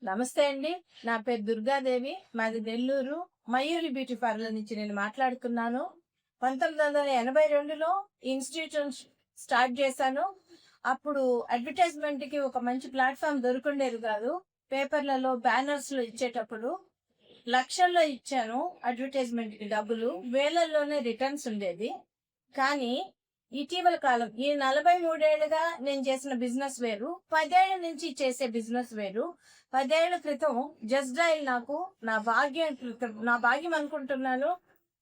నమస్తే అండి. నా పేరు దుర్గాదేవి. మాది నెల్లూరు. మయూరి బ్యూటీ పార్లర్ నుంచి నేను మాట్లాడుతున్నాను. 1982లో ఇన్స్టిట్యూషన్ స్టార్ట్ చేశాను. అప్పుడు అడ్వర్టైజ్మెంట్ కి ఒక మంచి ప్లాట్ఫామ్ దొరుకుండేది కాదు. పేపర్లలో బ్యానర్స్ లో ఇచ్చేటప్పుడు లక్షల్లో ఇచ్చాను అడ్వర్టైజ్మెంట్ కి డబ్బులు, వేలల్లోనే రిటర్న్స్ ఉండేది. కానీ ఇటీవల కాలం ఈ 43 ఏళ్లుగా నేను చేసిన బిజినెస్ వేరు, 10 ఏళ్ల నుంచి చేసే బిజినెస్ వేరు. 10 ఏళ్ల క్రితం జస్ట్ డయల్ నాకు నా భాగ్యం అనుకుంటున్నాను.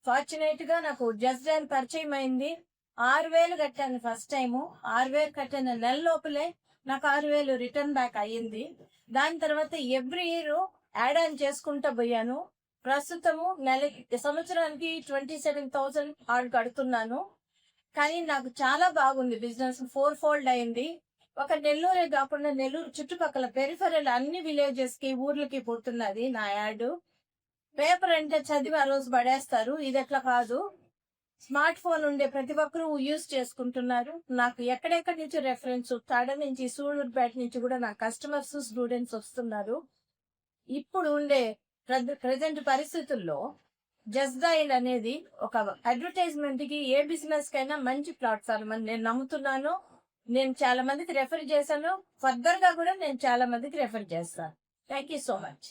ఫార్చునేట్ గా నాకు జస్ట్ డయల్ పరిచయం అయింది. 6,000 కట్టాను ఫస్ట్ టైము. 6,000 కట్టిన నెల లోపలే నాకు 6,000 రిటర్న్ బ్యాక్ అయ్యింది. దాని తర్వాత ఎవ్రీ ఇయర్ యాడ్ ఆన్ చేసుకుంటా పోయాను. ప్రస్తుతము సంవత్సరానికి 27,000 ఆడ్ కడుతున్నాను. కానీ నాకు చాలా బాగుంది. బిజినెస్ 4 ఫోల్డ్ అయింది. ఒక నెల్లూరే కాకుండా నెల్లూరు చుట్టుపక్కల పెరిఫెరల్ అన్ని విలేజెస్ కి, ఊర్లకి పోతున్నది నా యాడ్. పేపర్ అంటే చదివి ఆ రోజు పడేస్తారు. ఇది అట్లా కాదు. స్మార్ట్ ఫోన్ ఉండే ప్రతి ఒక్కరూ యూజ్ చేసుకుంటున్నారు. నాకు ఎక్కడెక్కడి నుంచి రెఫరెన్స్, తడ నుంచి, సూళ్ళూరుపేట నుంచి కూడా నా కస్టమర్స్, స్టూడెంట్స్ వస్తున్నారు. ఇప్పుడు ఉండే ప్రజెంట్ పరిస్థితుల్లో జస్ట్ డయల్ అనేది ఒక అడ్వర్టైజ్మెంట్ కి, ఏ బిజినెస్ కైనా మంచి ప్లాట్ఫామ్ అని నేను నమ్ముతున్నాను. నేను చాలా మందికి రెఫర్ చేశాను. ఫర్దర్ గా కూడా నేను చాలా మందికి రెఫర్ చేస్తాను. Thank you so much.